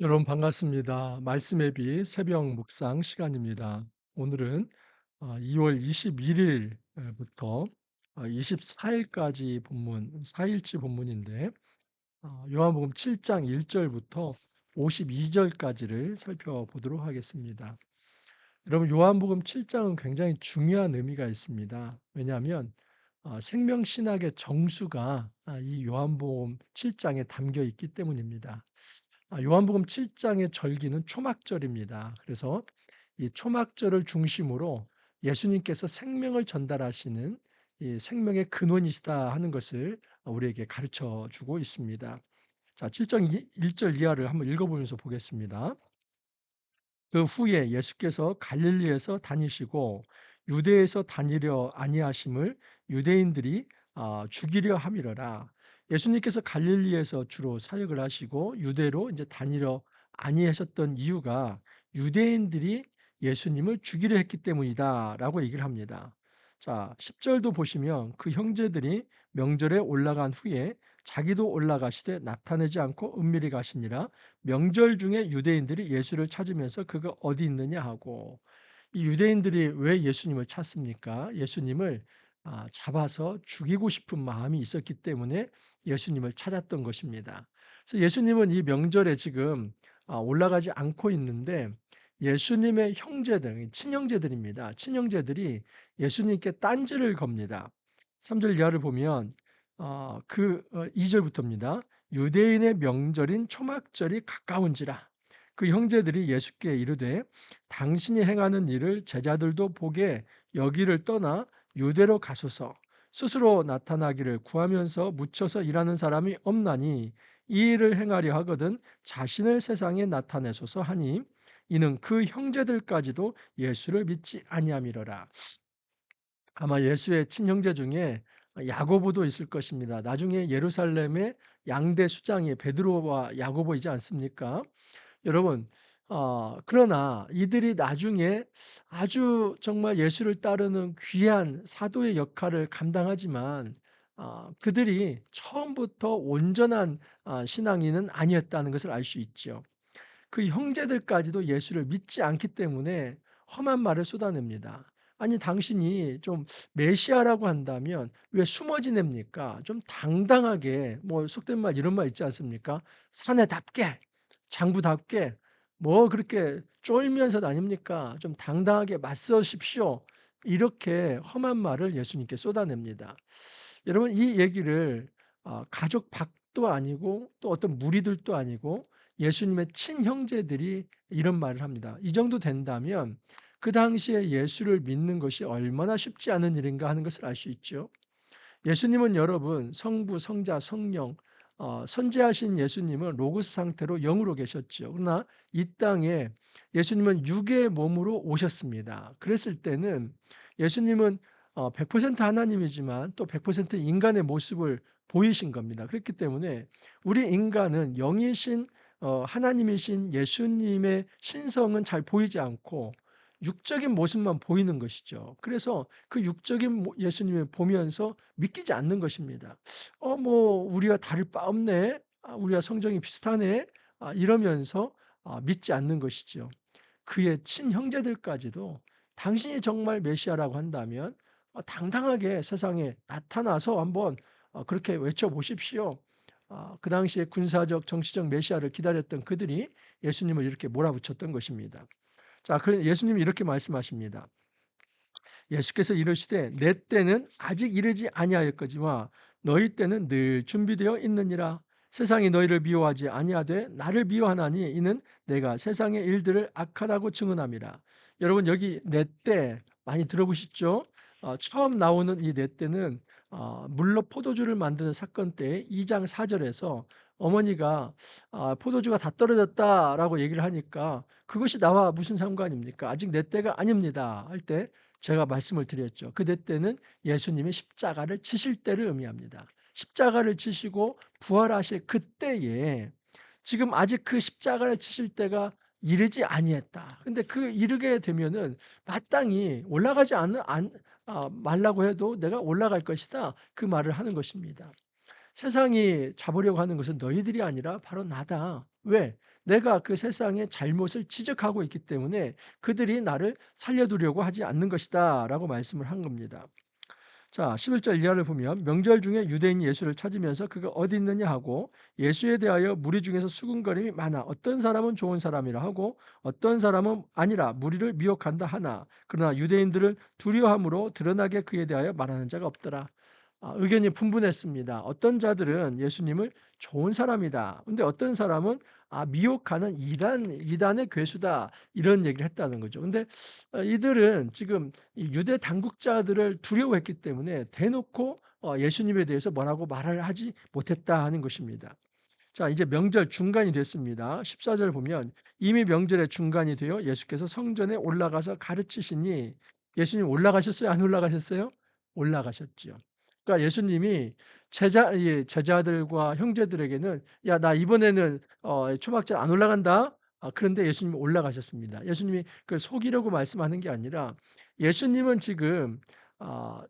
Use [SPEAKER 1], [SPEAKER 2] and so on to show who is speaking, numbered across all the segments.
[SPEAKER 1] 여러분 반갑습니다. 말씀의 빛 새벽 묵상 시간입니다. 오늘은 2월 21일 부터 24 일까지 본문 4 일치 본문인데 요한복음 7장 1 절부터 52 절까지를 살펴보도록 하겠습니다. 여러분 요한복음 7 장은 굉장히 중요한 의미가 있습니다. 왜냐하면 생명 신학의 정수가 이 요한복음 7 장에 담겨 있기 때문입니다. 요한복음 7 장의 절기는 초막절입니다. 그래서 이 초막절을 중심으로 예수님께서 생명을 전달하시는 이 생명의 근원이시다 하는 것을 우리에게 가르쳐 주고 있습니다. 자, 7장 1절 이하를 한번 읽어 보면서 보겠습니다. 그 후에 예수께서 갈릴리에서 다니시고 유대에서 다니려 아니하심을 유대인들이 죽이려 함이러라. 예수님께서 갈릴리에서 주로 사역을 하시고 유대로 이제 다니려 아니하셨던 이유가 유대인들이 예수님을 죽이려 했기 때문이다라고 얘기를 합니다. 자, 10절도 보시면 그 형제들이 명절에 올라간 후에 자기도 올라가시되 나타내지 않고 은밀히 가시니라. 명절 중에 유대인들이 예수를 찾으면서 그가 어디 있느냐 하고, 이 유대인들이 왜 예수님을 찾습니까? 예수님을 잡아서 죽이고 싶은 마음이 있었기 때문에 예수님을 찾았던 것입니다. 그래서 예수님은 이 명절에 지금 올라가지 않고 있는데 예수님의 형제들, 친형제들입니다. 친형제들이 예수님께 딴지를 겁니다. 3절 이하를 보면 2절부터입니다. 유대인의 명절인 초막절이 가까운지라. 그 형제들이 예수께 이르되 당신이 행하는 일을 제자들도 보게 여기를 떠나 유대로 가소서. 스스로 나타나기를 구하면서 묻혀서 일하는 사람이 없나니 이 일을 행하려 하거든 자신을 세상에 나타내소서 하니 이는 그 형제들까지도 예수를 믿지 아니함이로라. 아마 예수의 친형제 중에 야고보도 있을 것입니다. 나중에 예루살렘의 양대 수장이 베드로와 야고보이지 않습니까? 여러분, 그러나 이들이 나중에 아주 정말 예수를 따르는 귀한 사도의 역할을 감당하지만 그들이 처음부터 온전한 신앙인은 아니었다는 것을 알 수 있죠. 그 형제들까지도 예수를 믿지 않기 때문에 험한 말을 쏟아냅니다. 아니 당신이 좀 메시아라고 한다면 왜 숨어 지냅니까? 좀 당당하게 뭐 속된 말 이런 말 있지 않습니까? 사내답게 장부답게 뭐 그렇게 쫄면서 다닙니까? 좀 당당하게 맞서십시오. 이렇게 험한 말을 예수님께 쏟아냅니다. 여러분 이 얘기를 가족 밖도 아니고 또 어떤 무리들도 아니고 예수님의 친형제들이 이런 말을 합니다. 이 정도 된다면 그 당시에 예수를 믿는 것이 얼마나 쉽지 않은 일인가 하는 것을 알 수 있죠. 예수님은 여러분 성부, 성자, 성령 선지하신 예수님은 로고스 상태로 영으로 계셨죠. 그러나 이 땅에 예수님은 육의 몸으로 오셨습니다. 그랬을 때는 예수님은 100% 하나님이지만 또 100% 인간의 모습을 보이신 겁니다. 그렇기 때문에 우리 인간은 영이신 하나님이신 예수님의 신성은 잘 보이지 않고 육적인 모습만 보이는 것이죠. 그래서 그 육적인 예수님을 보면서 믿기지 않는 것입니다. 뭐 우리가 다를 바 없네. 우리가 성정이 비슷하네. 이러면서 믿지 않는 것이죠. 그의 친형제들까지도 당신이 정말 메시아라고 한다면 당당하게 세상에 나타나서 한번 그렇게 외쳐보십시오. 그 당시에 군사적 정치적 메시아를 기다렸던 그들이 예수님을 이렇게 몰아붙였던 것입니다. 자, 예수님이 이렇게 말씀하십니다. 예수께서 이르시되 내 때는 아직 이르지 아니하였거니와 너희 때는 늘 준비되어 있느니라. 세상이 너희를 미워하지 아니하되 나를 미워하나니 이는 내가 세상의 일들을 악하다고 증언함이라. 여러분 여기 내 때 많이 들어보셨죠? 처음 나오는 이 네 때는 물로 포도주를 만드는 사건 때 2장 4 절에서 어머니가 "포도주가 다 떨어졌다."라고 얘기를 하니까 "그것이 나와 무슨 상관입니까? 아직 내 때가 아닙니다." 할 때 제가 말씀을 드렸죠. 그 네 때는 예수님이 십자가를 지실 때를 의미합니다. 십자가를 지시고 부활하실 그때에 지금 아직 그 십자가를 지실 때가 이르지 아니했다. 근데 그 이르게 되면은 마땅히 올라가지 않는 안 말라고 해도 "내가 올라갈 것이다." 그 말을 하는 것입니다. 세상이 잡으려고 하는 것은 너희들이 아니라 바로 나다. 왜? 내가 그 세상의 잘못을 지적하고 있기 때문에 그들이 나를 살려두려고 하지 않는 것이다라고 말씀을 한 겁니다. 자, 11절 이하를 보면 명절 중에 유대인이 예수를 찾으면서 그가 어디 있느냐 하고 예수에 대하여 무리 중에서 수군거림이 많아 어떤 사람은 좋은 사람이라 하고 어떤 사람은 아니라 무리를 미혹한다 하나 그러나 유대인들을 두려워함으로 드러나게 그에 대하여 말하는 자가 없더라. 의견이 분분했습니다. 어떤 자들은 예수님을 좋은 사람이다. 근데 어떤 사람은 미혹하는 이단의 괴수다. 이런 얘기를 했다는 거죠. 근데 이들은 지금 이 유대 당국자들을 두려워했기 때문에 대놓고 예수님에 대해서 뭐라고 말을 하지 못했다 하는 것입니다. 자, 이제 명절 중간이 됐습니다. 14절 보면 이미 명절의 중간이 되어 예수께서 성전에 올라가서 가르치시니 예수님 올라가셨어요? 안 올라가셨어요? 올라가셨죠. 그러니까 예수님이 제자들과 형제들에게는 "야, 나 이번에는 초막절 안 올라간다." 그런데 예수님이 올라가셨습니다. 예수님이 그걸 속이려고 말씀하는 게 아니라 예수님은 지금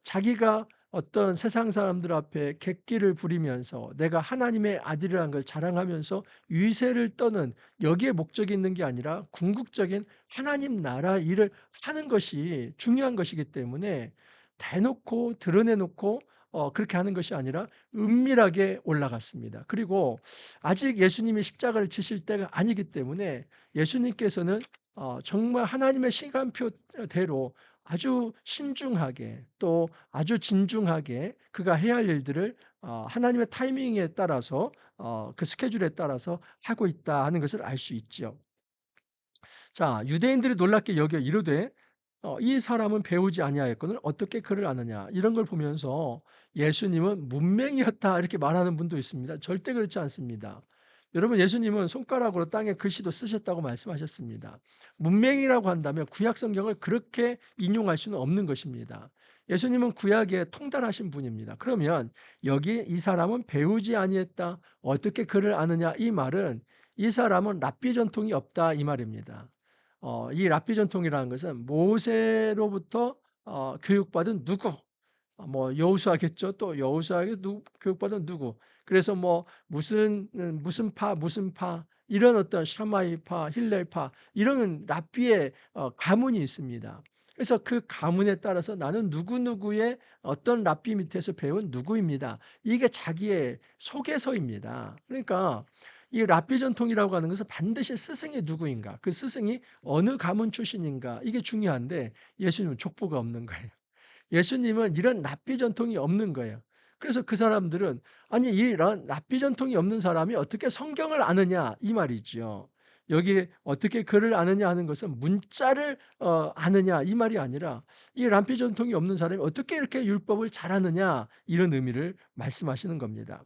[SPEAKER 1] 자기가 어떤 세상 사람들 앞에 객기를 부리면서 내가 하나님의 아들이라는 걸 자랑하면서 위세를 떠는 여기에 목적이 있는 게 아니라 궁극적인 하나님 나라 일을 하는 것이 중요한 것이기 때문에 대놓고 드러내 놓고 그렇게 하는 것이 아니라 은밀하게 올라갔습니다. 그리고 아직 예수님이 십자가를 지실 때가 아니기 때문에 예수님께서는 정말 하나님의 시간표대로 아주 신중하게 또 아주 진중하게 그가 해야 할 일들을 하나님의 타이밍에 따라서 그 스케줄에 따라서 하고 있다 하는 것을 알 수 있죠. 자, 유대인들이 놀랍게 여겨 이르되 "이 사람은 배우지 아니하였거늘 어떻게 그를 아느냐." 이런 걸 보면서 "예수님은 문맹이었다." 이렇게 말하는 분도 있습니다. 절대 그렇지 않습니다. 여러분, 예수님은 손가락으로 땅에 글씨도 쓰셨다고 말씀하셨습니다. 문맹이라고 한다면 구약 성경을 그렇게 인용할 수는 없는 것입니다. 예수님은 구약에 통달하신 분입니다. 그러면 여기 "이 사람은 배우지 아니했다. 어떻게 그를 아느냐." 이 말은 "이 사람은 랍비 전통이 없다." 이 말입니다. 이 랍비 전통이라는 것은 모세로부터 교육받은 누구, 뭐 여호수아겠죠. 또 여호수아에게 교육받은 누구. 그래서 뭐 무슨 파 이런 어떤 샤마이파, 힐렐파 이런 랍비의 가문이 있습니다. 그래서 그 가문에 따라서 나는 누구누구의 어떤 랍비 밑에서 배운 누구입니다. 이게 자기의 소개서입니다. 그러니까 이 랍비 전통이라고 하는 것은 반드시 스승이 누구인가, 그 스승이 어느 가문 출신인가 이게 중요한데 예수님은 족보가 없는 거예요. 예수님은 이런 납비 전통이 없는 거예요. 그래서 그 사람들은 '아니 이런 납비 전통이 없는 사람이 어떻게 성경을 아느냐.' 이 말이지요. 여기에 "어떻게 글을 아느냐." 하는 것은 문자를 아느냐 이 말이 아니라 이 랍비 전통이 없는 사람이 어떻게 이렇게 율법을 잘 아느냐 이런 의미를 말씀하시는 겁니다.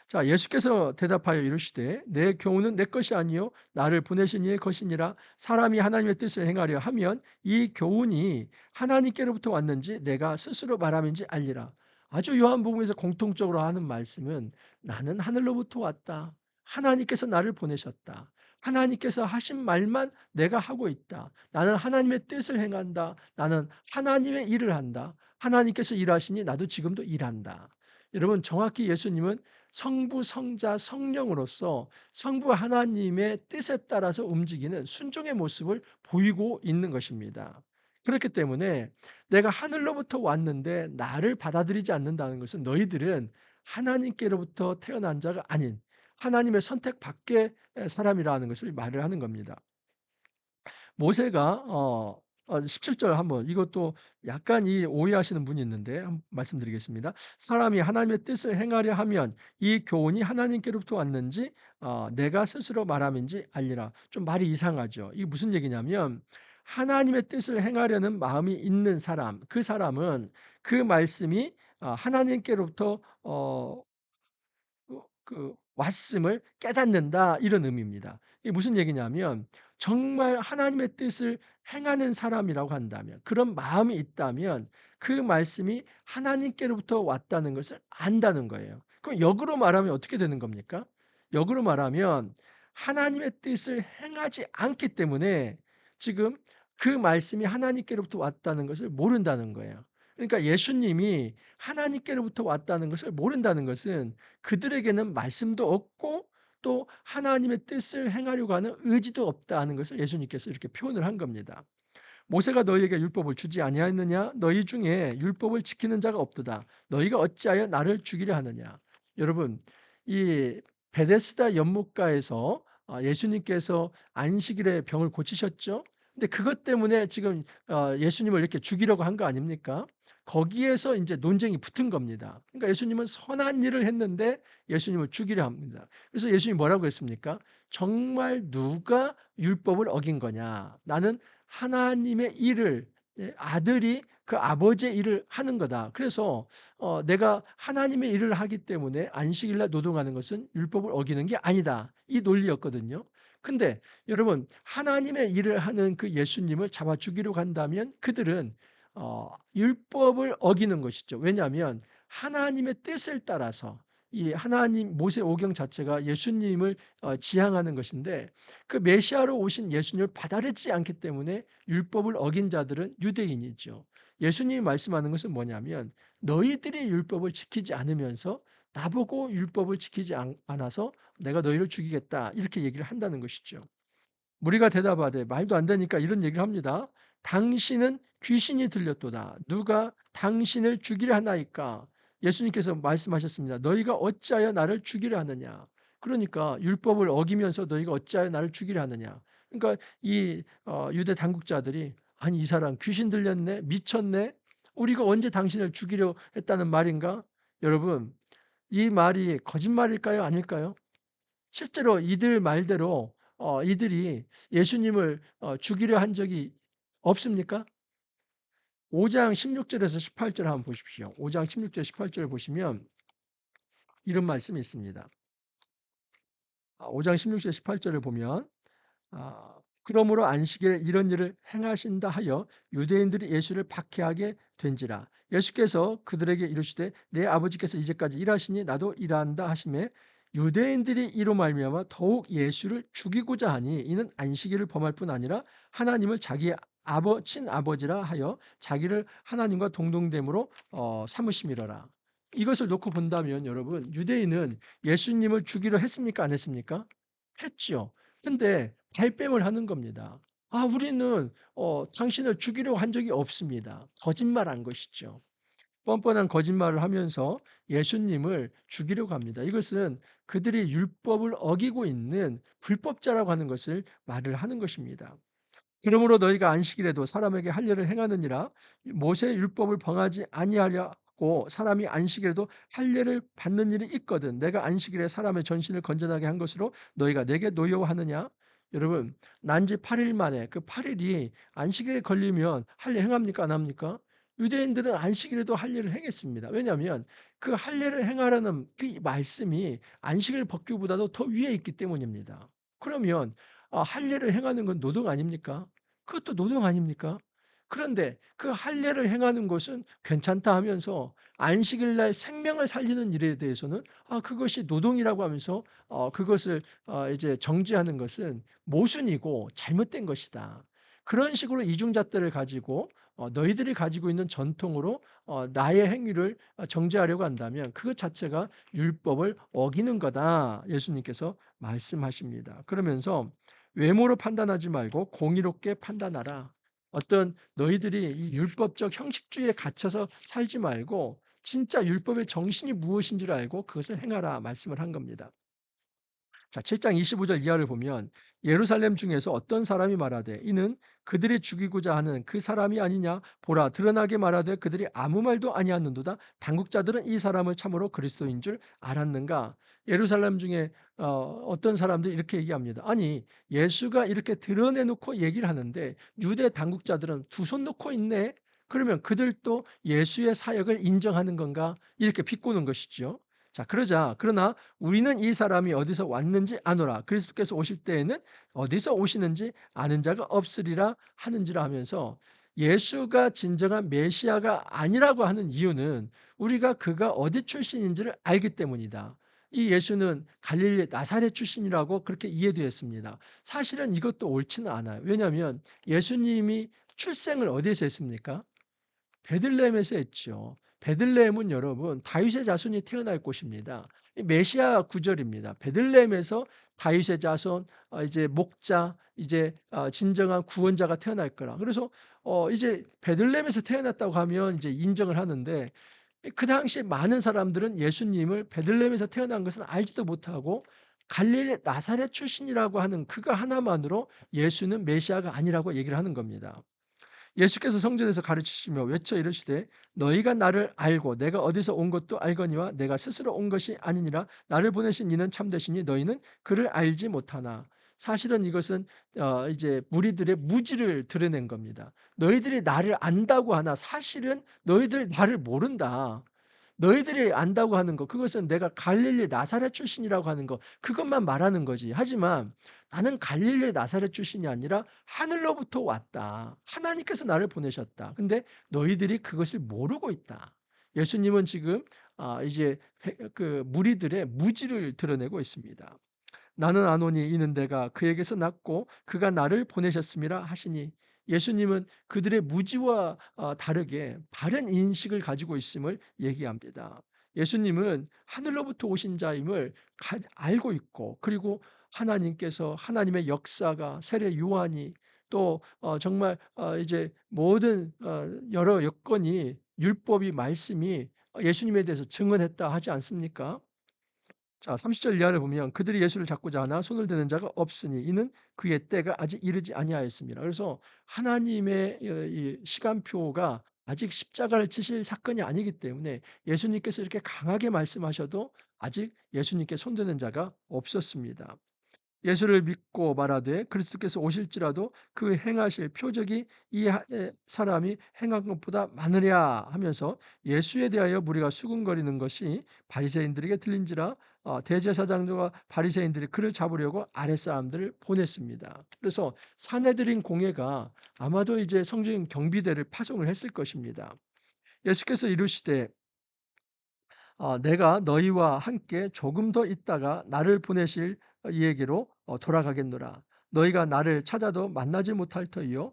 [SPEAKER 1] 자, 예수께서 대답하여 이르시되 내 교훈은 내 것이 아니요 나를 보내신 이의 것이니라. 사람이 하나님의 뜻을 행하려 하면 이 교훈이 하나님께로부터 왔는지 내가 스스로 말함인지 알리라. 아주 요한복음에서 공통적으로 하는 말씀은 나는 하늘로부터 왔다. 하나님께서 나를 보내셨다. 하나님께서 하신 말만 내가 하고 있다. 나는 하나님의 뜻을 행한다. 나는 하나님의 일을 한다. 하나님께서 일하시니 나도 지금도 일한다. 여러분, 정확히 예수님은 성부, 성자, 성령으로서 성부 하나님의 뜻에 따라서 움직이는 순종의 모습을 보이고 있는 것입니다. 그렇기 때문에 내가 하늘로부터 왔는데 나를 받아들이지 않는다는 것은 너희들은 하나님께로부터 태어난 자가 아닌 하나님의 선택 밖의 사람이라는 것을 말을 하는 겁니다. 모세가 17절 한번 이것도 약간 이 오해하시는 분이 있는데 한번 말씀드리겠습니다. "사람이 하나님의 뜻을 행하려 하면 이 교훈이 하나님께로부터 왔는지 내가 스스로 말함인지 알리라." 좀 말이 이상하죠. 이게 무슨 얘기냐면 하나님의 뜻을 행하려는 마음이 있는 사람, 그 사람은 그 말씀이 하나님께로부터 왔음을 깨닫는다, 이런 의미입니다. 이게 무슨 얘기냐면 정말 하나님의 뜻을 행하는 사람이라고 한다면, 그런 마음이 있다면 그 말씀이 하나님께로부터 왔다는 것을 안다는 거예요. 그럼 역으로 말하면 어떻게 되는 겁니까? 역으로 말하면 하나님의 뜻을 행하지 않기 때문에 지금 그 말씀이 하나님께로부터 왔다는 것을 모른다는 거예요. 그러니까 예수님이 하나님께로부터 왔다는 것을 모른다는 것은 그들에게는 말씀도 없고 또 하나님의 뜻을 행하려고 하는 의지도 없다 하는 것을 예수님께서 이렇게 표현을 한 겁니다. 모세가 너희에게 율법을 주지 아니하였느냐? 너희 중에 율법을 지키는 자가 없도다. 너희가 어찌하여 나를 죽이려 하느냐? 여러분, 이 베데스다 연못가에서 예수님께서 안식일에 병을 고치셨죠. 근데 그것 때문에 지금 예수님을 이렇게 죽이려고 한 거 아닙니까? 거기에서 이제 논쟁이 붙은 겁니다. 그러니까 예수님은 선한 일을 했는데 예수님을 죽이려 합니다. 그래서 예수님이 뭐라고 했습니까? 정말 누가 율법을 어긴 거냐? 나는 하나님의 일을, 아들이 그 아버지의 일을 하는 거다. 그래서 내가 하나님의 일을 하기 때문에 안식일 날 노동하는 것은 율법을 어기는 게 아니다, 이 논리였거든요. 근데 여러분, 하나님의 일을 하는 그 예수님을 잡아 죽이려고 한다면 그들은 율법을 어기는 것이죠. 왜냐하면 하나님의 뜻을 따라서, 이 하나님 모세 오경 자체가 예수님을 지향하는 것인데, 그 메시아로 오신 예수님을 받아들이지 않기 때문에 율법을 어긴 자들은 유대인이죠. 예수님이 말씀하는 것은 뭐냐면 너희들이 율법을 지키지 않으면서 나보고 율법을 지키지 않아서 내가 너희를 죽이겠다, 이렇게 얘기를 한다는 것이죠. 무리가 대답하되 말도 안 되니까 이런 얘기를 합니다. 당신은 귀신이 들렸도다. 누가 당신을 죽이려 하나이까? 예수님께서 말씀하셨습니다. 너희가 어찌하여 나를 죽이려 하느냐? 그러니까 율법을 어기면서 너희가 어찌하여 나를 죽이려 하느냐? 그러니까 이 유대 당국자들이, 아니 이 사람 귀신 들렸네, 미쳤네, 우리가 언제 당신을 죽이려 했다는 말인가? 여러분, 이 말이 거짓말일까요, 아닐까요? 실제로 이들 말대로 이들이 예수님을 죽이려 한 적이 없습니까? 5장 16 절에서 18절 한번 보십시오. 5장 16절 18절 보시면 이런 말씀이 있습니다. 5장 16절 18 절을 보면 그러므로 안식일에 이런 일을 행하신다 하여 유대인들이 예수를 박해하게 된지라. 예수께서 그들에게 이르시되 내 아버지께서 이제까지 일하시니 나도 일한다 하시매, 유대인들이 이로 말미암아 더욱 예수를 죽이고자 하니 이는 안식일을 범할 뿐 아니라 하나님을 자기 친아버지라 하여 자기를 하나님과 동등됨으로 삼으심이로라. 이것을 놓고 본다면 여러분, 유대인은 예수님을 죽이려 했습니까, 안 했습니까? 했지요. 근데 발뺌을 하는 겁니다. 우리는 당신을 죽이려고 한 적이 없습니다. 거짓말한 것이죠. 뻔뻔한 거짓말을 하면서 예수님을 죽이려고 합니다. 이것은 그들이 율법을 어기고 있는 불법자라고 하는 것을 말을 하는 것입니다. 그러므로 너희가 안식일에도 사람에게 할 일을 행하느니라. 모세의 율법을 범하지 아니하려고 사람이 안식일에도 할례를 받는 일이 있거든 내가 안식일에 사람의 전신을 건전하게 한 것으로 너희가 내게 노여워하느냐? 여러분, 난지 8일 만에 그 8일이 안식일에 걸리면 할례 행합니까, 안 합니까? 유대인들은 안식일에도 할례를 행했습니다. 왜냐하면 그 할례를 행하라는 그 말씀이 안식일 법규보다도 더 위에 있기 때문입니다. 그러면 할례를 행하는 건 노동 아닙니까? 그것도 노동 아닙니까? 그런데 그 할례를 행하는 것은 괜찮다 하면서 안식일 날 생명을 살리는 일에 대해서는 그것이 노동이라고 하면서 그것을 이제 정죄하는 것은 모순이고 잘못된 것이다. 그런 식으로 이중잣대를 가지고 너희들이 가지고 있는 전통으로 나의 행위를 정죄하려고 한다면 그것 자체가 율법을 어기는 거다, 예수님께서 말씀하십니다. 그러면서 외모로 판단하지 말고 공의롭게 판단하라. 어떤 너희들이 이 율법적 형식주의에 갇혀서 살지 말고 진짜 율법의 정신이 무엇인 줄 알고 그것을 행하라 말씀을 한 겁니다. 자, 7장 25절 이하를 보면 예루살렘 중에서 어떤 사람이 말하되 이는 그들이 죽이고자 하는 그 사람이 아니냐 보라 드러나게 말하되 그들이 아무 말도 아니하는도다 당국자들은 이 사람을 참으로 그리스도인 줄 알았는가. 예루살렘 중에 어떤 사람들이 이렇게 얘기합니다. 아니 예수가 이렇게 드러내놓고 얘기를 하는데 유대 당국자들은 두 손 놓고 있네. 그러면 그들도 예수의 사역을 인정하는 건가 이렇게 비꼬는 것이죠. 자, 그러나 우리는 이 사람이 어디서 왔는지 아노라. 그리스도께서 오실 때에는 어디서 오시는지 아는 자가 없으리라 하는지라 하면서 예수가 진정한 메시아가 아니라고 하는 이유는 우리가 그가 어디 출신인지를 알기 때문이다. 이 예수는 갈릴리 나사렛 출신이라고 그렇게 이해되었습니다. 사실은 이것도 옳지는 않아요. 왜냐하면 예수님이 출생을 어디에서 했습니까? 베들레헴에서 했죠. 베들레헴은 여러분 다윗의 자손이 태어날 곳입니다. 메시아 구절입니다. 베들레헴에서 다윗의 자손 이제 목자 이제 진정한 구원자가 태어날 거라. 그래서 이제 베들레헴에서 태어났다고 하면 이제 인정을 하는데 그 당시에 많은 사람들은 예수님을 베들레헴에서 태어난 것은 알지도 못하고 갈릴리 나사렛 출신이라고 하는 그거 하나만으로 예수는 메시아가 아니라고 얘기를 하는 겁니다. 예수께서 성전에서 가르치시며 외쳐 이르시되 너희가 나를 알고 내가 어디서 온 것도 알거니와 내가 스스로 온 것이 아니니라 나를 보내신 이는 참되시니 너희는 그를 알지 못하나. 사실은 이것은 이제 무리들의 무지를 드러낸 겁니다. 너희들이 나를 안다고 하나 사실은 너희들 나를 모른다. 너희들이 안다고 하는 것 그것은 내가 갈릴리 나사렛 출신이라고 하는 것 그것만 말하는 거지. 하지만 나는 갈릴리 나사렛 출신이 아니라 하늘로부터 왔다. 하나님께서 나를 보내셨다. 근데 너희들이 그것을 모르고 있다. 예수님은 지금 이제 그 무리들의 무지를 드러내고 있습니다. 나는 아노니 이는 내가 그에게서 났고 그가 나를 보내셨음이라 하시니 예수님은 그들의 무지와 다르게 바른 인식을 가지고 있음을 얘기합니다. 예수님은 하늘로부터 오신 자임을 알고 있고 그리고 하나님께서 하나님의 역사가 세례 요한이 또 정말 이제 모든 여러 여건이 율법이 말씀이 예수님에 대해서 증언했다 하지 않습니까? 자, 30절 이하를 보면 그들이 예수를 잡고자 하나 손을 대는 자가 없으니 이는 그의 때가 아직 이르지 아니하였습니다. 그래서 하나님의 이 시간표가 아직 십자가를 지실 사건이 아니기 때문에 예수님께서 이렇게 강하게 말씀하셔도 아직 예수님께 손대는 자가 없었습니다. 예수를 믿고 말하되 그리스도께서 오실지라도 그 행하실 표적이 이 사람이 행한 것보다 많으랴 하면서 예수에 대하여 무리가 수군거리는 것이 바리새인들에게 들린지라 대제사장들과 바리새인들이 그를 잡으려고 아랫사람들을 보냈습니다. 그래서 사내들인 공회가 아마도 이제 성전 경비대를 파송을 했을 것입니다. 예수께서 이르시되 내가 너희와 함께 조금 더 있다가 나를 보내실 이에게로 돌아가겠노라. 너희가 나를 찾아도 만나지 못할 터이요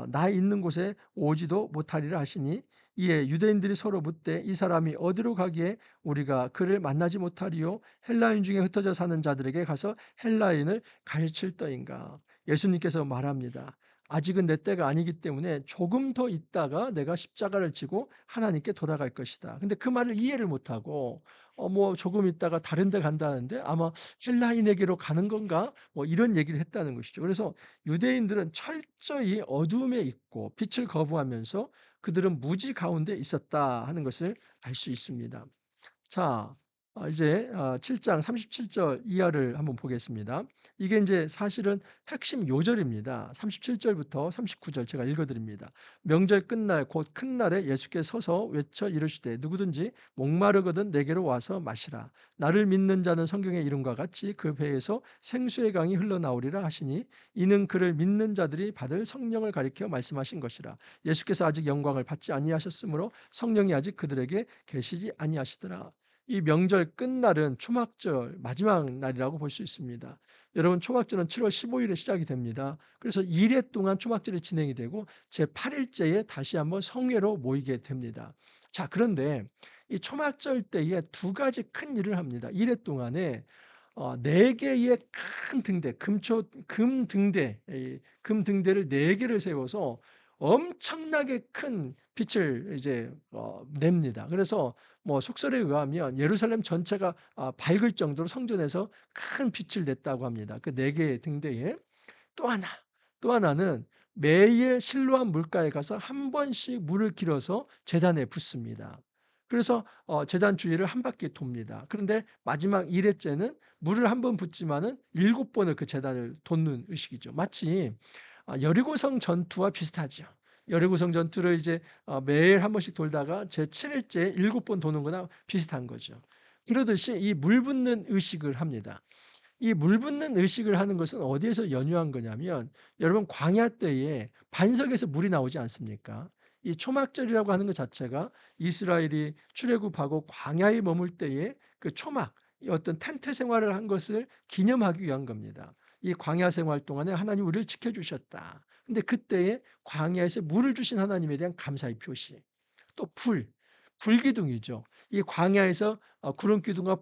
[SPEAKER 1] 나 있는 곳에 오지도 못하리라 하시니 이에 유대인들이 서로 묻되 이 사람이 어디로 가기에 우리가 그를 만나지 못하리요 헬라인 중에 흩어져 사는 자들에게 가서 헬라인을 가르칠 터인가. 예수님께서 말합니다. 아직은 내 때가 아니기 때문에 조금 더 있다가 내가 십자가를 지고 하나님께 돌아갈 것이다. 근데 그 말을 이해를 못하고 뭐 조금 있다가 다른 데 간다는데 아마 헬라인에게로 가는 건가? 뭐 이런 얘기를 했다는 것이죠. 그래서 유대인들은 철저히 어둠에 있고 빛을 거부하면서 그들은 무지 가운데 있었다 하는 것을 알 수 있습니다. 자, 이제 7장 37절 이하를 한번 보겠습니다. 이게 인제 사실은 핵심 요절입니다. 37 절부터 39절 제가 읽어 드립니다. 명절 끝날 곧 큰 날에 예수께서 서서 외쳐 이르시되 누구든지 목마르거든 내게로 와서 마시라. 나를 믿는 자는 성경의 이름과 같이 그 배에서 생수의 강이 흘러나오리라 하시니 이는 그를 믿는 자들이 받을 성령을 가리켜 말씀하신 것이라. 예수께서 아직 영광을 받지 아니하셨으므로 성령이 아직 그들에게 계시지 아니하시더라. 이 명절 끝날은 초막절 마지막 날이라고 볼 수 있습니다. 여러분 초막절은 7월 15일에 시작이 됩니다. 그래서 2일 동안 초막절이 진행이 되고 제8일째에 다시 한번 성회로 모이게 됩니다. 자, 그런데 이 초막절 때에 두 가지 큰 일을 합니다. 2일 동안에 네 개의 큰 등대, 금등대를 네 개를 세워서 엄청나게 큰 빛을 이제 냅니다. 그래서 뭐 속설에 의하면 예루살렘 전체가 밝을 정도로 성전에서 큰 빛을 냈다고 합니다. 그 네 개의 등대에. 또 하나, 또 하나는 매일 실로암 물가에 가서 한 번씩 물을 길어서 제단에 붓습니다. 그래서 제단 주위를 한 바퀴 돕니다. 그런데 마지막 1 회째는 물을 한 번 붓지만은 7 번을 그 제단을 돕는 의식이죠. 마치 여리고성 전투와 비슷하죠. 여리고성 전투를 이제 매일 한 번씩 돌다가 제7 일째에 7번 도는 거나 비슷한 거죠. 그러듯이 이 물 붓는 의식을 합니다. 이 물 붓는 의식을 하는 것은 어디에서 연유한 거냐면 여러분 광야 때에 반석에서 물이 나오지 않습니까? 이 초막절이라고 하는 것 자체가 이스라엘이 출애굽하고 광야에 머물 때에 그 초막 이 어떤 텐트 생활을 한 것을 기념하기 위한 겁니다. 이 광야 생활 동안에 하나님 우리를 지켜 주셨다. 근데 그때에 광야에서 물을 주신 하나님에 대한 감사의 표시. 또 불기둥이죠. 이 광야에서 구름 기둥과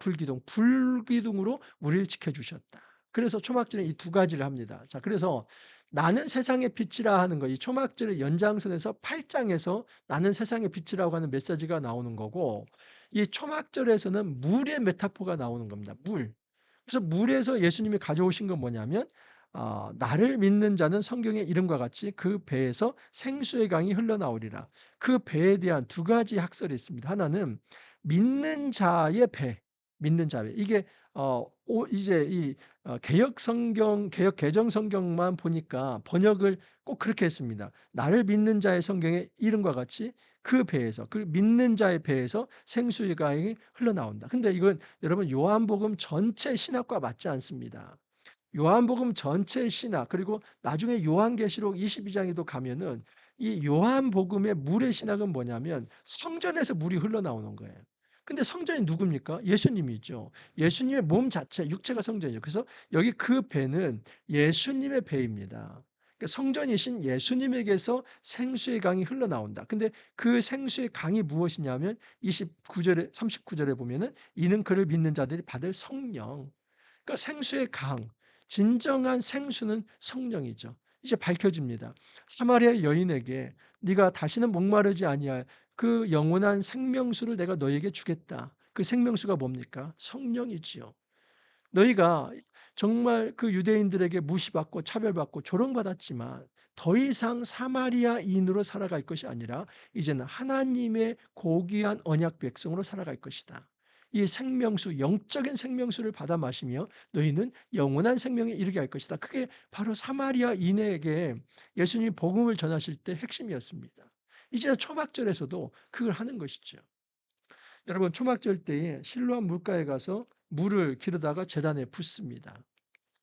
[SPEAKER 1] 불기둥으로 우리를 지켜 주셨다. 그래서 초막절에 이 두 가지를 합니다. 자, 그래서 나는 세상의 빛이라 하는 거, 이 초막절의 연장선에서 8 장에서 나는 세상의 빛이라고 하는 메시지가 나오는 거고, 이 초막절에서는 물의 메타포가 나오는 겁니다. 물. 그래서 물에서 예수님이 가져오신 건 뭐냐면 나를 믿는 자는 성경의 이름과 같이 그 배에서 생수의 강이 흘러나오리라. 그 배에 대한 두 가지 학설이 있습니다. 하나는 믿는 자의 배, 믿는 자의 배. 이게 이제 이 개역 성경, 개역 개정 성경만 보니까 번역을 꼭 그렇게 했습니다. 나를 믿는 자의 성경의 이름과 같이 그 배에서, 그 믿는 자의 배에서 생수의 강이 흘러나온다. 근데 이건 여러분 요한복음 전체 신학과 맞지 않습니다. 요한복음 전체 신학 그리고 나중에 요한계시록 22장에도 가면은 이 요한복음의 물의 신학은 뭐냐면 성전에서 물이 흘러나오는 거예요. 근데 성전이 누굽니까? 예수님이죠. 예수님의 몸 자체, 육체가 성전이죠. 그래서 여기 그 배는 예수님의 배입니다. 그러니까 성전이신 예수님에게서 생수의 강이 흘러나온다. 근데 그 생수의 강이 무엇이냐면 29절에 39절에 보면은 이는 그를 믿는 자들이 받을 성령. 그러니까 생수의 강, 진정한 생수는 성령이죠. 이제 밝혀집니다. 사마리아 여인에게 네가 다시는 목마르지 아니할 그 영원한 생명수를 내가 너에게 주겠다. 그 생명수가 뭡니까? 성령이지요. 너희가 정말 그 유대인들에게 무시받고 차별받고 조롱받았지만 더 이상 사마리아인으로 살아갈 것이 아니라 이제는 하나님의 고귀한 언약 백성으로 살아갈 것이다. 이 생명수, 영적인 생명수를 받아 마시며 너희는 영원한 생명에 이르게 할 것이다. 그게 바로 사마리아인에게 예수님이 복음을 전하실 때 핵심이었습니다. 이제 초막절에서도 그걸 하는 것이죠. 여러분 초막절 때에 실로암 물가에 가서 물을 기르다가 제단에 붓습니다.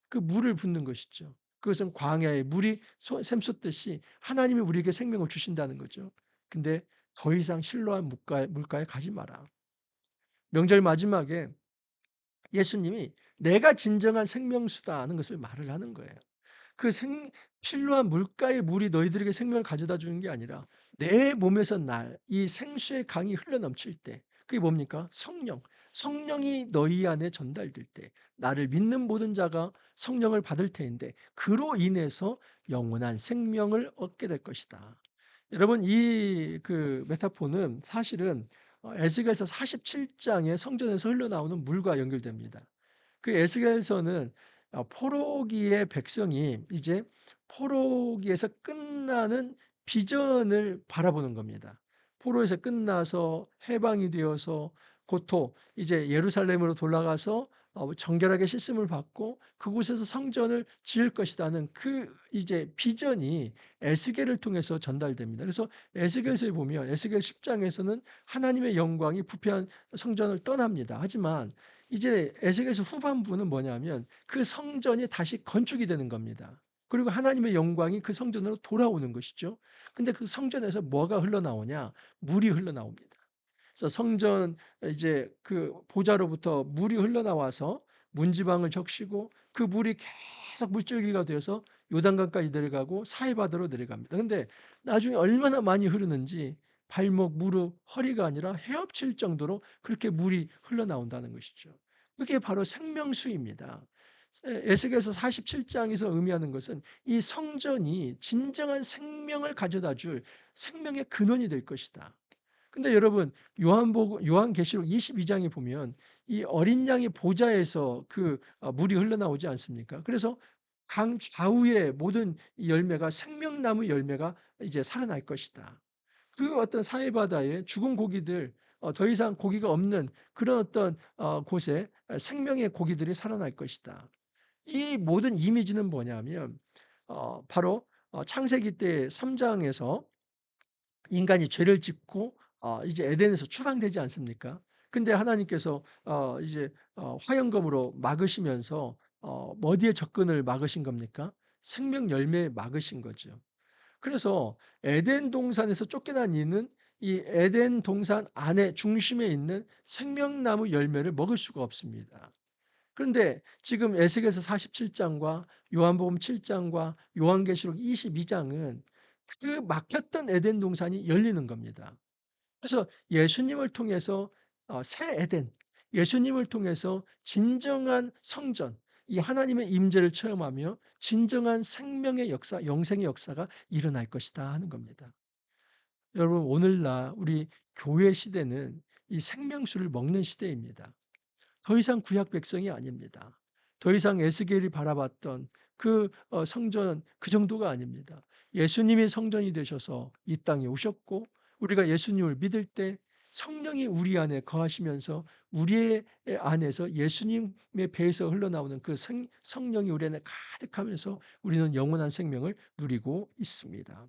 [SPEAKER 1] 그 물을 붓는 것이죠. 그것은 광야에 물이 샘솟듯이 하나님이 우리에게 생명을 주신다는 거죠. 근데 더 이상 실로암 물가에 가지 마라. 명절 마지막에 예수님이 내가 진정한 생명수다 하는 것을 말을 하는 거예요. 그 필요한 물가의 물이 너희들에게 생명을 가져다 주는 게 아니라 내 몸에서 이 생수의 강이 흘러넘칠 때 그게 뭡니까? 성령. 성령이 너희 안에 전달될 때 나를 믿는 모든 자가 성령을 받을 테인데 그로 인해서 영원한 생명을 얻게 될 것이다. 여러분 이 그 메타포는 사실은 에스겔서 47장의 성전에서 흘러나오는 물과 연결됩니다. 그 에스겔서는 포로기의 백성이 이제 포로기에서 끝나는 비전을 바라보는 겁니다. 포로에서 끝나서 해방이 되어서 고토 이제 예루살렘으로 돌아가서 정결하게 씻음을 받고 그곳에서 성전을 지을 것이라는 그 이제 비전이 에스겔을 통해서 전달됩니다. 그래서 에스겔서에 보면 에스겔 10장에서는 하나님의 영광이 부패한 성전을 떠납니다. 하지만 이제 에스겔서 후반부는 뭐냐면 그 성전이 다시 건축이 되는 겁니다. 그리고 하나님의 영광이 그 성전으로 돌아오는 것이죠. 근데 그 성전에서 뭐가 흘러나오냐? 물이 흘러나옵니다. 그래서 성전 이제 그 보좌로부터 물이 흘러나와서 문지방을 적시고 그 물이 계속 물줄기가 되어서 요단강까지 내려가고 사해바다로 내려갑니다. 근데 나중에 얼마나 많이 흐르는지 발목, 무릎, 허리가 아니라 헤엄칠 정도로 그렇게 물이 흘러나온다는 것이죠. 그게 바로 생명수입니다. 에스겔서 47장에서 의미하는 것은 이 성전이 진정한 생명을 가져다 줄 생명의 근원이 될 것이다. 근데 여러분 요한계시록 22장에 보면 이 어린 양의 보좌에서 물이 흘러나오지 않습니까? 그래서 강 좌우의 모든 이 열매가 생명나무 열매가 이제 살아날 것이다. 그 어떤 사해바다에 죽은 고기들, 더 이상 고기가 없는 그런 어떤 곳에 생명의 고기들이 살아날 것이다. 이 모든 이미지는 뭐냐면 바로 창세기 때 3 장에서 인간이 죄를 짓고 이제 에덴에서 추방되지 않습니까? 근데 하나님께서 이제 화영검으로 막으시면서 어디에 접근을 막으신 겁니까? 생명 열매에 막으신 거죠. 그래서 에덴 동산에서 쫓겨난 이는 이 에덴 동산 안에 중심에 있는 생명나무 열매를 먹을 수가 없습니다. 그런데 지금 에스겔서 47장과 요한복음 7장과 요한계시록 22장은 그 막혔던 에덴 동산이 열리는 겁니다. 그래서 예수님을 통해서 새 에덴, 예수님을 통해서 진정한 성전, 이 하나님의 임재를 체험하며 진정한 생명의 역사, 영생의 역사가 일어날 것이다 하는 겁니다. 여러분 오늘날 우리 교회 시대는 이 생명수를 먹는 시대입니다. 더 이상 구약 백성이 아닙니다. 더 이상 에스겔이 바라봤던 성전 그 정도가 아닙니다. 예수님이 성전이 되셔서 이 땅에 오셨고 우리가 예수님을 믿을 때 성령이 우리 안에 거하시면서 우리의 안에서 예수님의 배에서 흘러나오는 성령이 우리 안에 가득하면서 우리는 영원한 생명을 누리고 있습니다.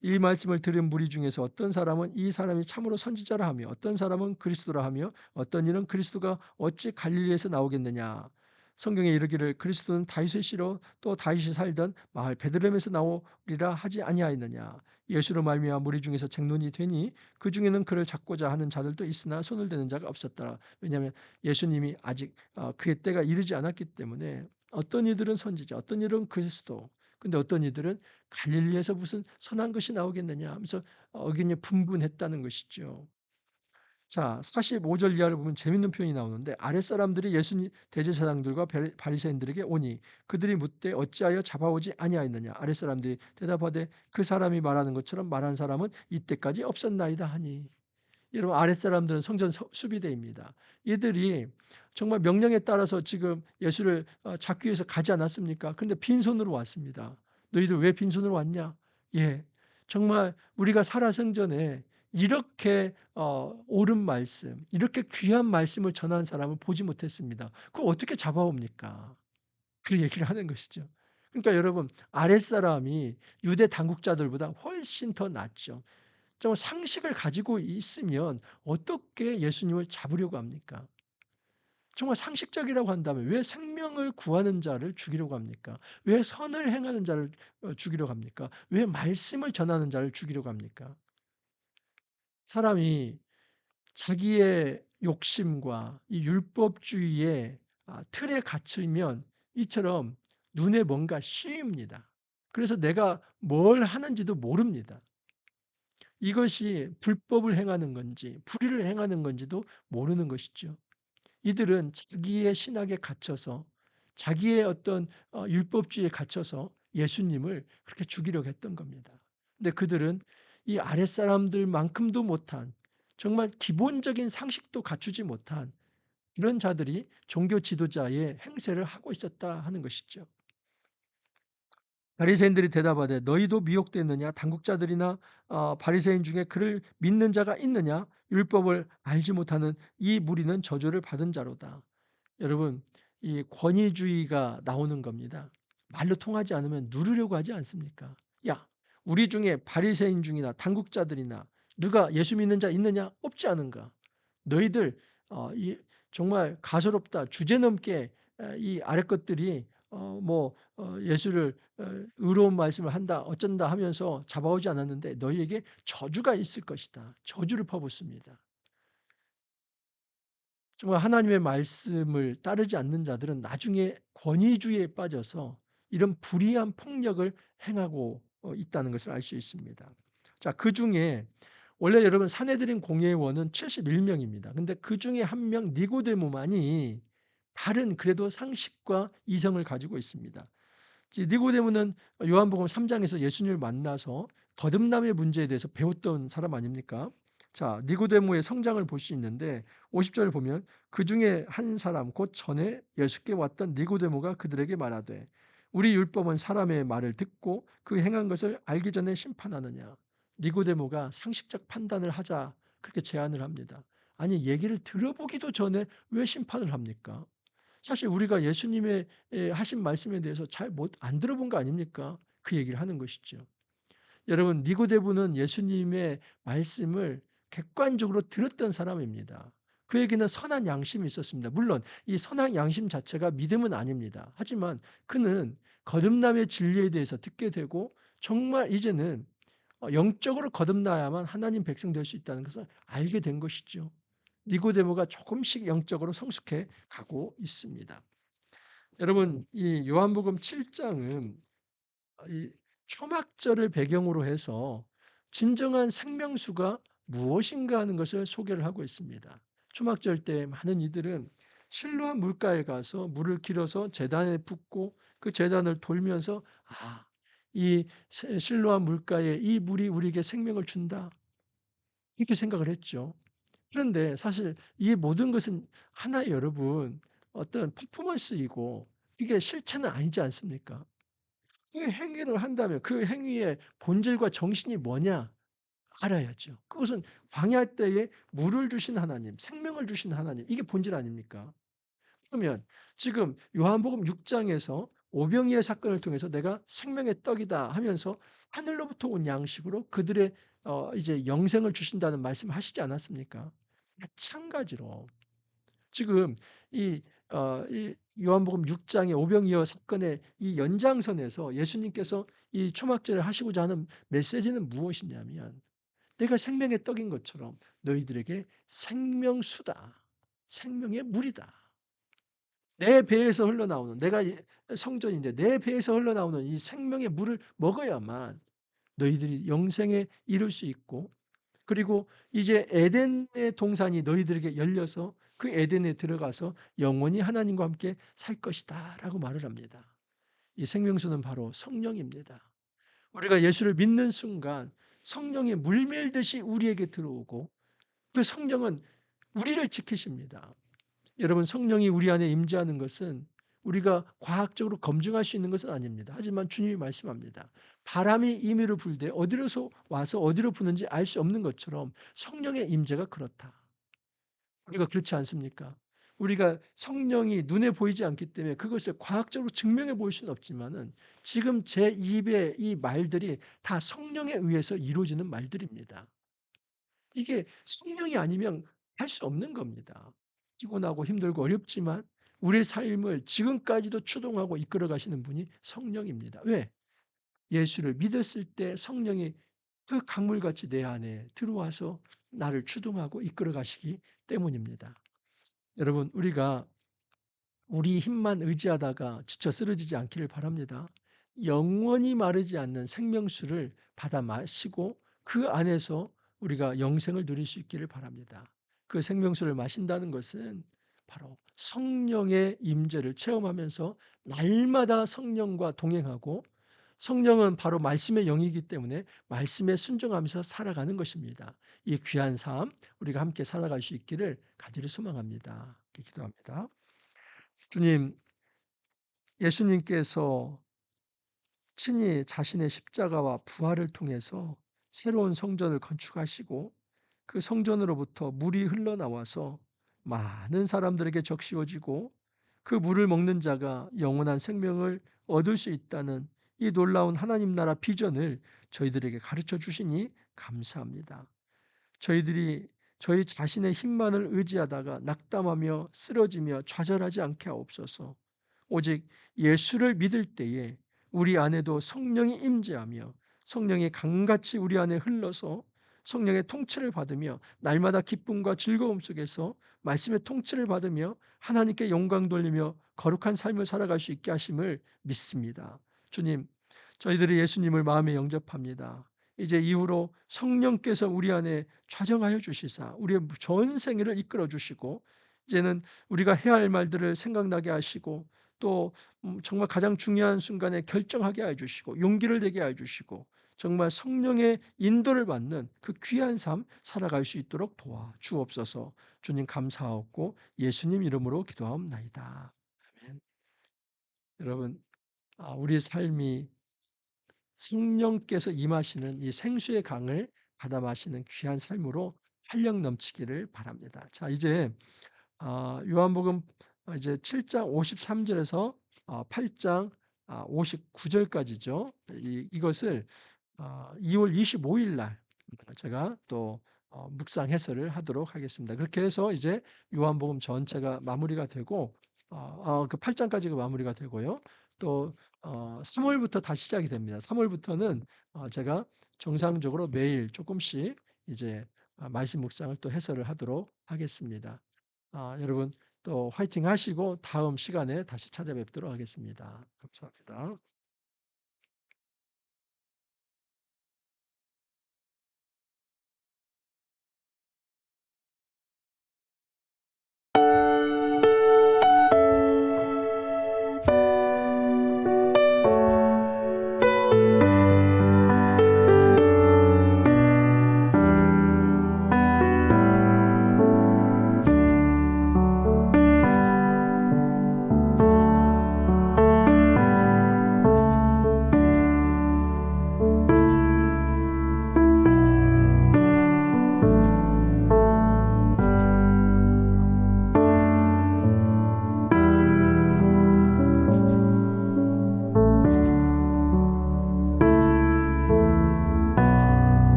[SPEAKER 1] 이 말씀을 들은 무리 중에서 어떤 사람은 이 사람이 참으로 선지자라 하며 어떤 사람은 그리스도라 하며 어떤 이는 그리스도가 어찌 갈릴리에서 나오겠느냐. 성경에 이르기를 그리스도는 다윗의 씨로 또 다윗이 살던 마을 베들레헴에서 나오리라 하지 아니하였느냐. 예수로 말미암아 무리 중에서 쟁론이 되니 그 중에는 그를 잡고자 하는 자들도 있으나 손을 대는 자가 없었더라. 왜냐하면 예수님이 아직 그의 때가 이르지 않았기 때문에 어떤 이들은 선지자, 어떤 이들은 그리스도, 근데 어떤 이들은 갈릴리에서 무슨 선한 것이 나오겠느냐 하면서 의견이 분분했다는 것이죠. 자, 45절 이하를 보면 재밌는 표현이 나오는데 아랫사람들이 예수님 대제사장들과 바리새인들에게 오니 그들이 묻되 어찌하여 잡아오지 아니하였느냐. 아랫사람들이 대답하되 그 사람이 말하는 것처럼 말한 사람은 이때까지 없었나이다 하니. 여러분 아랫사람들은 성전 수비대입니다. 이들이 정말 명령에 따라서 지금 예수를 잡기 위해서 가지 않았습니까? 그런데 빈손으로 왔습니다. 너희들 왜 빈손으로 왔냐? 예, 정말 우리가 살아생전에 이렇게 옳은 말씀, 이렇게 귀한 말씀을 전한 사람을 보지 못했습니다. 그걸 어떻게 잡아옵니까? 그 얘기를 하는 것이죠. 그러니까 여러분 아랫사람이 유대 당국자들보다 훨씬 더 낫죠. 정말 상식을 가지고 있으면 어떻게 예수님을 잡으려고 합니까? 정말 상식적이라고 한다면 왜 생명을 구하는 자를 죽이려고 합니까? 왜 선을 행하는 자를 죽이려고 합니까? 왜 말씀을 전하는 자를 죽이려고 합니까? 사람이 자기의 욕심과 이 율법주의의 틀에 갇히면 이처럼 눈에 뭔가 씌입니다. 그래서 내가 뭘 하는지도 모릅니다. 이것이 불법을 행하는 건지 불의를 행하는 건지도 모르는 것이죠. 이들은 자기의 신학에 갇혀서 자기의 어떤 율법주의에 갇혀서 예수님을 그렇게 죽이려고 했던 겁니다. 근데 그들은 이 아랫사람들만큼도 못한 정말 기본적인 상식도 갖추지 못한 그런 자들이 종교 지도자의 행세를 하고 있었다 하는 것이죠. 바리새인들이 대답하되 너희도 미혹됐느냐 당국자들이나 바리새인 중에 그를 믿는 자가 있느냐 율법을 알지 못하는 이 무리는 저주를 받은 자로다. 여러분 이 권위주의가 나오는 겁니다. 말로 통하지 않으면 누르려고 하지 않습니까? 야 우리 중에 바리새인 중이나 당국자들이나 누가 예수 믿는 자 있느냐 없지 않은가? 너희들 정말 가소롭다 주제넘게 이 아랫 것들이 예수를 의로운 말씀을 한다 어쩐다 하면서 잡아오지 않았는데 너희에게 저주가 있을 것이다. 저주를 퍼붓습니다. 정말 하나님의 말씀을 따르지 않는 자들은 나중에 권위주의에 빠져서 이런 불의한 폭력을 행하고 있다는 것을 알 수 있습니다. 자, 그중에 원래 여러분 산헤드린 공회원은 71명입니다. 근데 그중에 한 명 니고데모만이 다른 그래도 상식과 이성을 가지고 있습니다. 니고데모는 요한복음 3 장에서 예수님을 만나서 거듭남의 문제에 대해서 배웠던 사람 아닙니까? 자, 니고데모의 성장을 볼 수 있는데 50 절을 보면 그 중에 한 사람 곧 전에 예수께 왔던 니고데모가 그들에게 말하되 우리 율법은 사람의 말을 듣고 그 행한 것을 알기 전에 심판하느냐. 니고데모가 상식적 판단을 하자 그렇게 제안을 합니다. 아니 얘기를 들어보기도 전에 왜 심판을 합니까? 사실 우리가 예수님의 하신 말씀에 대해서 잘 못 안 들어본 거 아닙니까? 그 얘기를 하는 것이죠. 여러분 니고데모는 예수님의 말씀을 객관적으로 들었던 사람입니다. 그에게는 선한 양심이 있었습니다. 물론 이 선한 양심 자체가 믿음은 아닙니다. 하지만 그는 거듭남의 진리에 대해서 듣게 되고 정말 이제는 영적으로 거듭나야만 하나님 백성 될 수 있다는 것을 알게 된 것이죠. 니고데모가 조금씩 영적으로 성숙해 가고 있습니다. 여러분 이 요한복음 7 장은 이 초막절을 배경으로 해서 진정한 생명수가 무엇인가 하는 것을 소개를 하고 있습니다. 초막절 때 많은 이들은 실로암 물가에 가서 물을 길어서 제단에 붓고 그 제단을 돌면서 이 실로암 물가에 이 물이 우리에게 생명을 준다. 이렇게 생각을 했죠. 그런데 사실 이 모든 것은 하나의 여러분 어떤 퍼포먼스이고 이게 실체는 아니지 않습니까? 그 행위를 한다면 그 행위의 본질과 정신이 뭐냐 알아야죠. 그것은 광야 때에 물을 주신 하나님, 생명을 주신 하나님 이게 본질 아닙니까? 그러면 지금 요한복음 6 장에서 오병이의 사건을 통해서 내가 생명의 떡이다 하면서 하늘로부터 온 양식으로 그들의 이제 영생을 주신다는 말씀하시지 않았습니까? 마찬가지로 지금 이 요한복음 6 장의 오병이어 사건의 이 연장선에서 예수님께서 이 초막절을 하시고자 하는 메시지는 무엇이냐면 내가 생명의 떡인 것처럼 너희들에게 생명수다. 생명의 물이다. 내 배에서 흘러나오는 내가 성전인데 내 배에서 흘러나오는 이 생명의 물을 먹어야만 너희들이 영생에 이를 수 있고 그리고 이제 에덴의 동산이 너희들에게 열려서 그 에덴에 들어가서 영원히 하나님과 함께 살 것이다라고 말을 합니다. 이 생명수는 바로 성령입니다. 우리가 예수를 믿는 순간 성령이 물밀듯이 우리에게 들어오고 그 성령은 우리를 지키십니다. 여러분 성령이 우리 안에 임재하는 것은 우리가 과학적으로 검증할 수 있는 것은 아닙니다. 하지만 주님이 말씀합니다. 바람이 임의로 불되 어디로서 와서 어디로 부는지 알 수 없는 것처럼 성령의 임재가 그렇다. 우리가 그렇지 않습니까? 우리가 성령이 눈에 보이지 않기 때문에 그것을 과학적으로 증명해 볼 수는 없지만은 지금 제 입의 이 말들이 다 성령에 의해서 이루어지는 말들입니다. 이게 성령이 아니면 할 수 없는 겁니다. 피곤하고 힘들고 어렵지만 우리의 삶을 지금까지도 추동하고 이끌어 가시는 분이 성령입니다. 왜? 예수를 믿었을 때 성령이 그 강물같이 내 안에 들어와서 나를 추동하고 이끌어 가시기 때문입니다. 여러분 우리가 우리 힘만 의지하다가 지쳐 쓰러지지 않기를 바랍니다. 영원히 마르지 않는 생명수를 받아 마시고 그 안에서 우리가 영생을 누릴 수 있기를 바랍니다. 그 생명수를 마신다는 것은 바로 성령의 임재를 체험하면서 날마다 성령과 동행하고 성령은 바로 말씀의 영이기 때문에 말씀에 순종하면서 살아가는 것입니다. 이 귀한 삶 우리가 함께 살아갈 수 있기를 간절히 소망합니다. 기도합니다. 주님, 예수님께서 친히 자신의 십자가와 부활을 통해서 새로운 성전을 건축하시고 그 성전으로부터 물이 흘러나와서 많은 사람들에게 적시워지고 그 물을 먹는 자가 영원한 생명을 얻을 수 있다는 이 놀라운 하나님 나라 비전을 저희들에게 가르쳐 주시니 감사합니다. 저희들이 저희 자신의 힘만을 의지하다가 낙담하며 쓰러지며 좌절하지 않게 하옵소서. 오직 예수를 믿을 때에 우리 안에도 성령이 임재하며 성령이 강같이 우리 안에 흘러서 성령의 통치를 받으며 날마다 기쁨과 즐거움 속에서 말씀의 통치를 받으며 하나님께 영광 돌리며 거룩한 삶을 살아갈 수 있게 하심을 믿습니다. 주님, 저희들이 예수님을 마음에 영접합니다. 이제 이후로 성령께서 우리 안에 좌정하여 주시사 우리의 전 생애를 이끌어 주시고 이제는 우리가 해야 할 말들을 생각나게 하시고 또 정말 가장 중요한 순간에 결정하게 해 주시고 용기를 내게 해 주시고 정말 성령의 인도를 받는 그 귀한 삶 살아갈 수 있도록 도와주옵소서. 주님 감사하옵고 예수님 이름으로 기도하옵나이다. 아멘. 여러분, 우리 삶이 성령께서 임하시는 이 생수의 강을 받아 마시는 귀한 삶으로 활력 넘치기를 바랍니다. 자, 이제 요한복음 이제 7장 53 절에서 8장 59 절까지죠. 이것을 2월 25일 날 제가 또 묵상 해설을 하도록 하겠습니다. 그렇게 해서 이제 요한복음 전체가 마무리가 되고 그 8 장까지가 마무리가 되고요. 또 3 월부터 다시 시작이 됩니다. 3 월부터는 제가 정상적으로 매일 쪼끔씩 이제 말씀 묵상을 또 해설을 하도록 하겠습니다. 여러분 또 화이팅 하시고 다음 시간에 다시 찾아뵙도록 하겠습니다. 감사합니다.